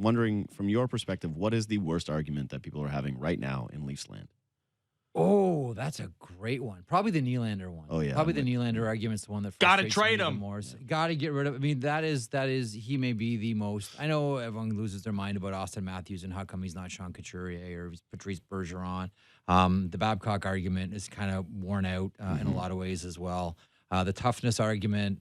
wondering from your perspective, what is the worst argument that people are having right now in Leafs land? Oh, that's a great one. Probably the Nylander one. Oh, yeah, Probably I'm the with Nylander argument's the one that Gotta frustrates trade me the him. most. Got to get rid of. I mean, that is. He may be the most. I know everyone loses their mind about Austin Matthews and how come he's not Sean Couturier or he's Patrice Bergeron. The Babcock argument is kind of worn out in a lot of ways as well. The toughness argument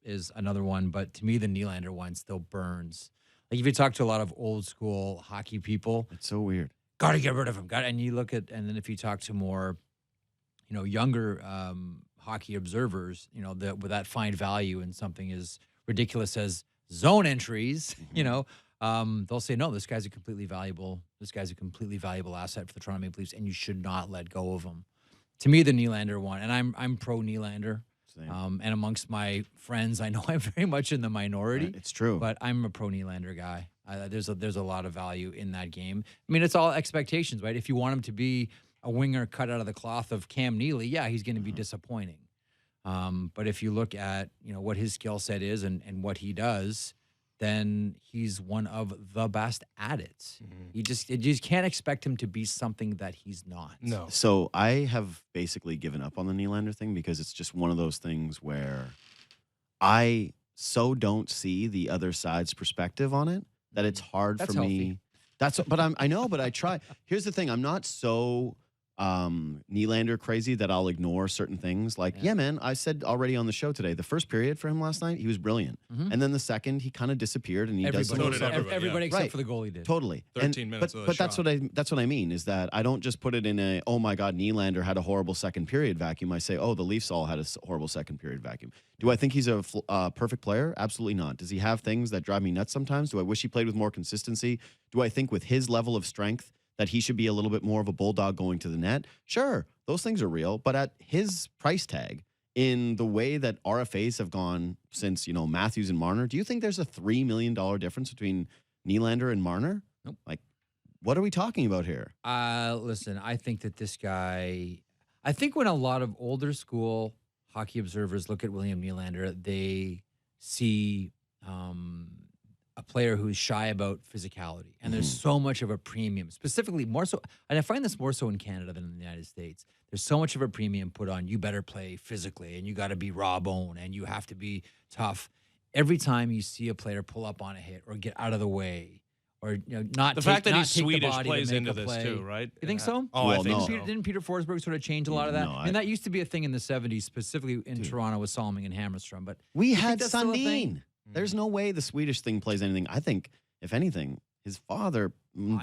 is another one, but to me, the Nylander one still burns. Like if you talk to a lot of old school hockey people, It's so weird. got to get rid of him. And you look at, and then if you talk to more, younger hockey observers, with that find value in something as ridiculous as zone entries, they'll say, no, this guy's a completely valuable asset for the Toronto Maple Leafs, and you should not let go of him. To me, the Nylander one, and I'm pro Nylander. Same. And amongst my friends, I know I'm very much in the minority. It's true. But I'm a pro Nylander guy. There's a lot of value in that game. I mean, it's all expectations, right? If you want him to be a winger cut out of the cloth of Cam Neely, yeah, he's going to be disappointing. But if you look at what his skill set is and what he does, then he's one of the best at it. You just can't expect him to be something that he's not. No. So I have basically given up on the Nylander thing because it's just one of those things where I so don't see the other side's perspective on it that it's hard That's for healthy. me. I know, but I try. Here's the thing. I'm not so Nylander crazy that I'll ignore certain things. Like, yeah, man, I said already on the show today, the first period for him last night, he was brilliant. And then the second, he kind of disappeared and he does some So stuff. did everybody, except Right. for the goalie did. Totally. 13 minutes But, of the but that's shot. that's what I mean is that I don't just put it in a, oh my God, Nylander had a horrible second period vacuum. I say, oh, the Leafs all had a horrible second period vacuum. Do I think he's a perfect player? Absolutely not. Does he have things that drive me nuts sometimes? Do I wish he played with more consistency? Do I think with his level of strength that he should be a little bit more of a bulldog going to the net? Sure, those things are real. But at his price tag, in the way that RFAs have gone since, Matthews and Marner, do you think there's a $3 million difference between Nylander and Marner? Nope. Like, what are we talking about here? Listen, I think that this guy, I think when a lot of older school hockey observers look at William Nylander, they see a player who's shy about physicality. And there's so much of a premium, specifically more so, and I find this more so in Canada than in the United States. There's so much of a premium put on, you better play physically, and you got to be raw bone, and you have to be tough. Every time you see a player pull up on a hit or get out of the way, or not The take, fact that not he's take the Swedish body plays to make into a this play. too, right? You think so? Oh, I Well, think no. so. Didn't Peter Forsberg sort of change a lot of that? No, I mean, that used to be a thing in the 70s, specifically in Toronto with Salming and Hammerstrom. But We you had think that's still a thing? Sundin. There's no way the Swedish thing plays anything. I think, if anything, his father,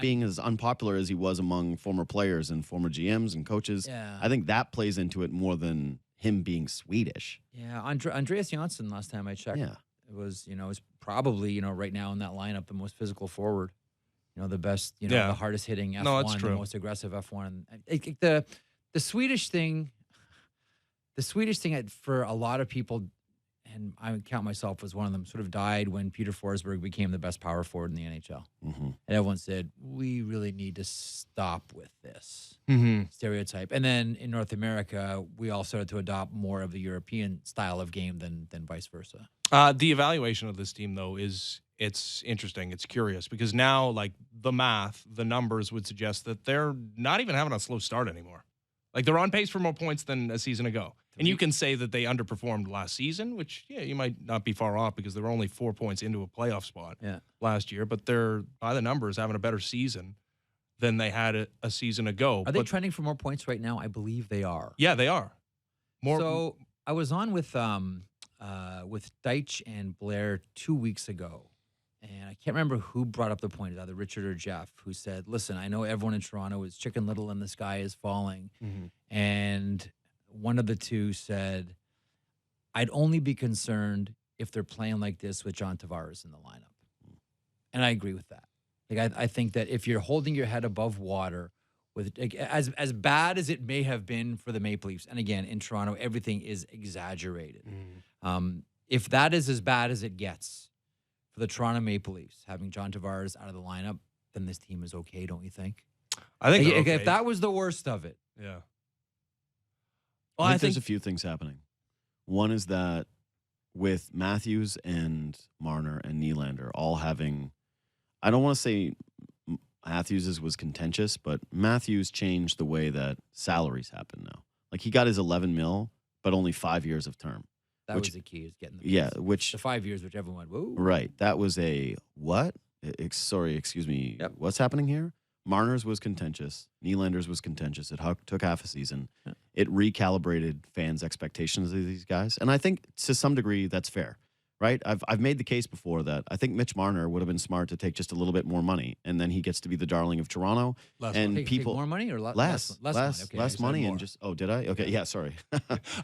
being as unpopular as he was among former players and former GMs and coaches, Yeah. I think that plays into it more than him being Swedish. Yeah, Andreas Janssen, last time I checked, Yeah. it was, is probably, right now in that lineup, the most physical forward, the best, Yeah. the hardest hitting F1, No, that's the true. most aggressive F1. The Swedish thing, for a lot of people, and I would count myself as one of them, sort of died when Peter Forsberg became the best power forward in the NHL. And everyone said, we really need to stop with this stereotype. And then in North America, we all started to adopt more of the European style of game than vice versa. The evaluation of this team, though, it's interesting. It's curious because now, like, the math, the numbers would suggest that they're not even having a slow start anymore. Like, they're on pace for more points than a season ago. And you can say that they underperformed last season, which, yeah, you might not be far off because they were only 4 points into a playoff spot last year. But they're, by the numbers, having a better season than they had a season ago. Are they trending for more points right now? I believe they are. Yeah, they are. So I was on with Deitch and Blair 2 weeks ago, and I can't remember who brought up the point, either Richard or Jeff, who said, listen, I know everyone in Toronto is Chicken Little and the sky is falling. And one of the two said, I'd only be concerned if they're playing like this with John Tavares in the lineup. And I agree with that. Like, I think that if you're holding your head above water, with as bad as it may have been for the Maple Leafs, and again, in Toronto, everything is exaggerated. If that is as bad as it gets for the Toronto Maple Leafs, having John Tavares out of the lineup, then this team is okay, don't you think? I think they're If okay. that was the worst of it. Yeah. Well, I think there's a few things happening. One is that with Matthews and Marner and Nylander all having I don't want to say Matthews' was contentious, but Matthews changed the way that salaries happen now. Like he got his 11 mil, but only 5 years of term. That was the key, is getting the Yeah, piece. which the 5 years, which everyone went, whoa. right. That was a what? Sorry, excuse me. Yep. What's happening here? Marner's was contentious. Nylander's was contentious. It took half a season. Yeah. It recalibrated fans' expectations of these guys, and I think to some degree that's fair, right? I've made the case before that I think Mitch Marner would have been smart to take just a little bit more money, and then he gets to be the darling of Toronto. Less and money. people Take more money or less money? Okay, less you said money, more. and just did I? Okay, yeah, sorry.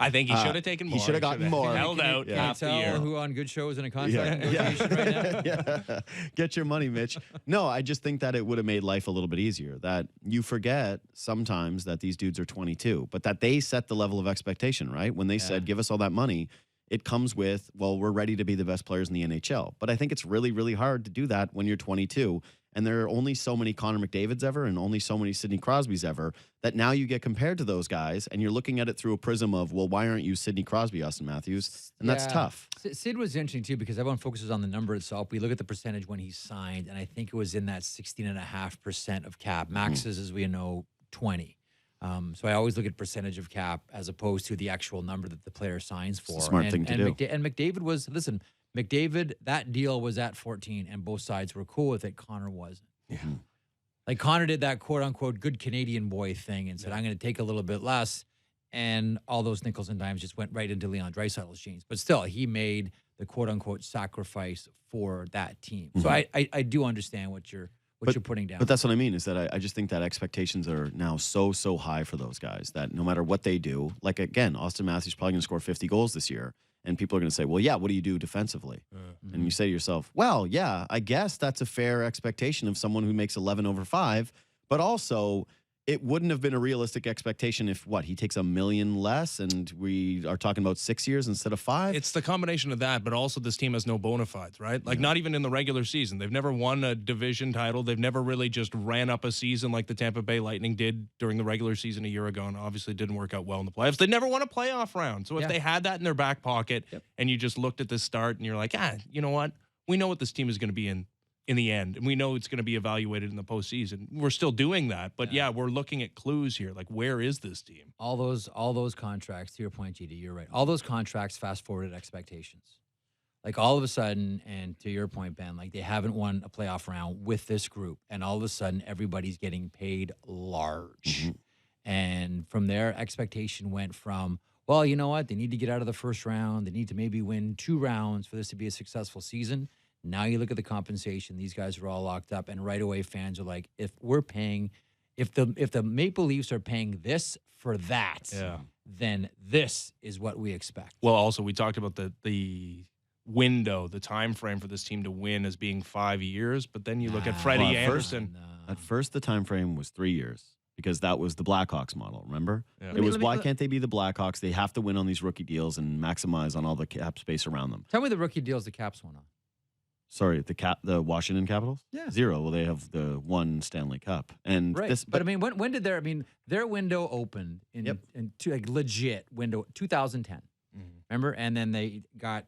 I think he should have taken more. He should have gotten more. Held out Can half you the tell year. who on good shows in a contract negotiation right now? Yeah. Get your money, Mitch. No, I just think that it would have made life a little bit easier. That you forget sometimes that these dudes are 22, but that they set the level of expectation, right? When they said, give us all that money, it comes with, well, we're ready to be the best players in the NHL. But I think it's really, really hard to do that when you're 22. And there are only so many Connor McDavids ever and only so many Sidney Crosbys ever that now you get compared to those guys and you're looking at it through a prism of, well, why aren't you Sidney Crosby, Austin Matthews? And that's Yeah. tough. Sid was interesting too because everyone focuses on the number itself. We look at the percentage when he signed, and I think it was in that 16.5% of cap. Max is, as we know, 20. So I always look at percentage of cap as opposed to the actual number that the player signs for. It's a smart thing to do. And McDavid was, listen, McDavid, that deal was at 14, and both sides were cool with it. Connor wasn't. Yeah. Like Connor did that quote unquote good Canadian boy thing and said, I'm going to take a little bit less. And all those nickels and dimes just went right into Leon Draisaitl's jeans. But still, he made the quote unquote sacrifice for that team. So I do understand what you're putting down. But that's what I mean is that I just think that expectations are now so high for those guys that no matter what they do, like again, Austin Matthews probably going to score 50 goals this year. And people are going to say, well, yeah, what do you do defensively? And you say to yourself, well, yeah, I guess that's a fair expectation of someone who makes 11 over 5. But also, it wouldn't have been a realistic expectation if, he takes $1 million less and we are talking about 6 years instead of 5? It's the combination of that, but also this team has no bona fides, right? Like not even in the regular season. They've never won a division title. They've never really just ran up a season like the Tampa Bay Lightning did during the regular season a year ago, and obviously didn't work out well in the playoffs. They never won a playoff round. So if they had that in their back pocket and you just looked at this start and you're like, you know what? We know what this team is going to be in the end, and we know it's going to be evaluated in the postseason. We're still doing that, but we're looking at clues here. Like, where is this team? All those contracts, to your point, GD, you're right. All those contracts fast-forwarded expectations. Like, all of a sudden, and to your point, Ben, like, they haven't won a playoff round with this group, and all of a sudden, everybody's getting paid large. And from there, expectation went from, well, you know what? They need to get out of the first round. They need to maybe win 2 rounds for this to be a successful season. Now you look at the compensation; these guys are all locked up, and right away fans are like, "If we're paying, if the Maple Leafs are paying this for that, then this is what we expect." Well, also we talked about the window, the time frame for this team to win as being 5 years, but then you look at Freddie Well, Anderson. At first, the time frame was 3 years because that was the Blackhawks model. Remember, Yeah. it was why can't they be the Blackhawks? They have to win on these rookie deals and maximize on all the cap space around them. Tell me the rookie deals the Caps won on. Sorry, the Washington Capitals? Yeah. 0. Well, they have the 1 Stanley Cup. And Right. this, But I mean, when did their window opened in like legit window 2010. Remember? And then they got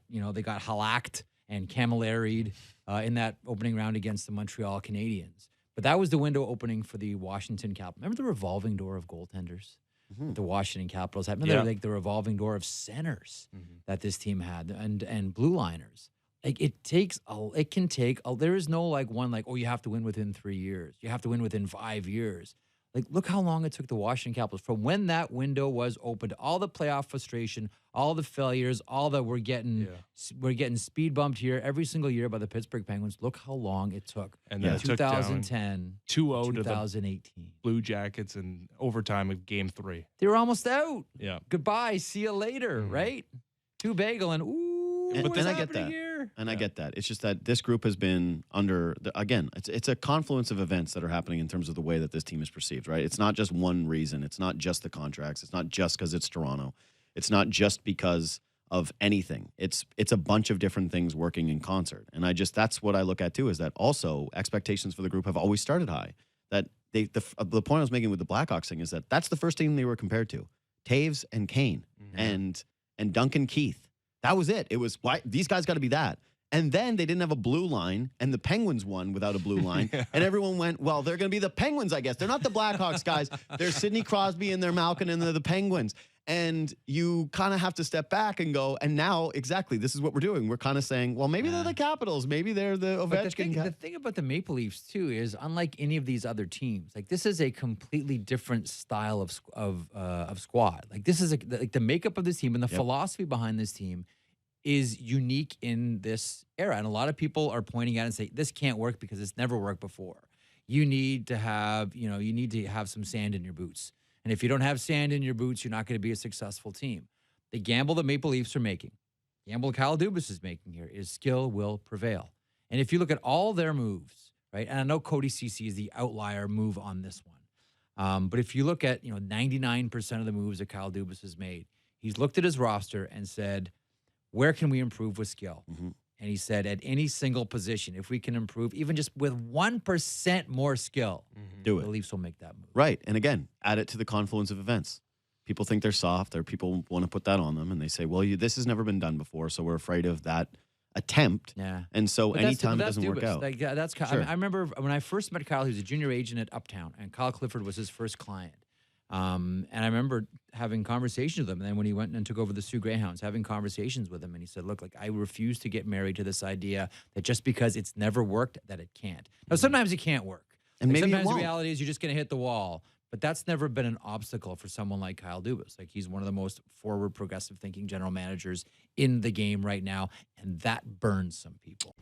hallacked and camilleried in that opening round against the Montreal Canadiens. But that was the window opening for the Washington Capitals. Remember the revolving door of goaltenders? The Washington Capitals had. Remember like the revolving door of centers that this team had and blue liners. Like there is no you have to win within 3 years. You have to win within 5 years. Like, look how long it took the Washington Capitals from when that window was opened, all the playoff frustration, all the failures, all that we're getting speed bumped here every single year by the Pittsburgh Penguins. Look how long it took. And then it took down 2010 2-0 to the 2018. Blue Jackets in overtime of Game 3. They were almost out. Yeah. Goodbye. See you later, right? 2 bagel and what's and I get happening that. here? And I get that. It's just that this group has been under, it's a confluence of events that are happening in terms of the way that this team is perceived, right? It's not just one reason. It's not just the contracts. It's not just because it's Toronto. It's not just because of anything. It's a bunch of different things working in concert. And that's what I look at too, is that also expectations for the group have always started high. That the point I was making with the Blackhawks thing is that's the first team they were compared to. Taves and Kane and Duncan Keith. That was it. It was why these guys got to be that. And then they didn't have a blue line, and the Penguins won without a blue line. And everyone went, well, they're going to be the Penguins, I guess. They're not the Blackhawks, guys. They're Sidney Crosby and they're Malkin and they're the Penguins. And you kind of have to step back and go, and now, exactly, this is what we're doing. We're kind of saying, well, maybe they're the Capitals. Maybe they're the Ovechkin. The thing about the Maple Leafs, too, is unlike any of these other teams, like this is a completely different style of squad. Like this is like the makeup of this team and the philosophy behind this team is unique in this era. And a lot of people are pointing at it and say, this can't work because it's never worked before. You need to have, some sand in your boots. And if you don't have sand in your boots, you're not going to be a successful team. The gamble the Maple Leafs are making, the gamble Kyle Dubas is making here is skill will prevail. And if you look at all their moves, right, and I know Cody Ceci is the outlier move on this one. But if you look at, 99% of the moves that Kyle Dubas has made, he's looked at his roster and said, where can we improve with skill? Mm-hmm. And he said, at any single position, if we can improve even just with 1% more skill, do it. The Leafs will make that move. Right. And again, add it to the confluence of events. People think they're soft, or people want to put that on them, and they say, well, this has never been done before, so we're afraid of that attempt. Yeah. And so But anytime it that's doesn't work Dubas. out. Like, that's Sure. I remember when I first met Kyle, he was a junior agent at Uptown, and Kyle Clifford was his first client. And I remember having conversations with him. And then when he went and took over the Sioux Greyhounds, having conversations with him. And he said, look, like I refuse to get married to this idea that just because it's never worked, that it can't. Now, sometimes it can't work. And maybe it sometimes the won't. reality is you're just going to hit the wall. But that's never been an obstacle for someone like Kyle Dubas. Like he's one of the most forward, progressive thinking general managers in the game right now. And that burns some people.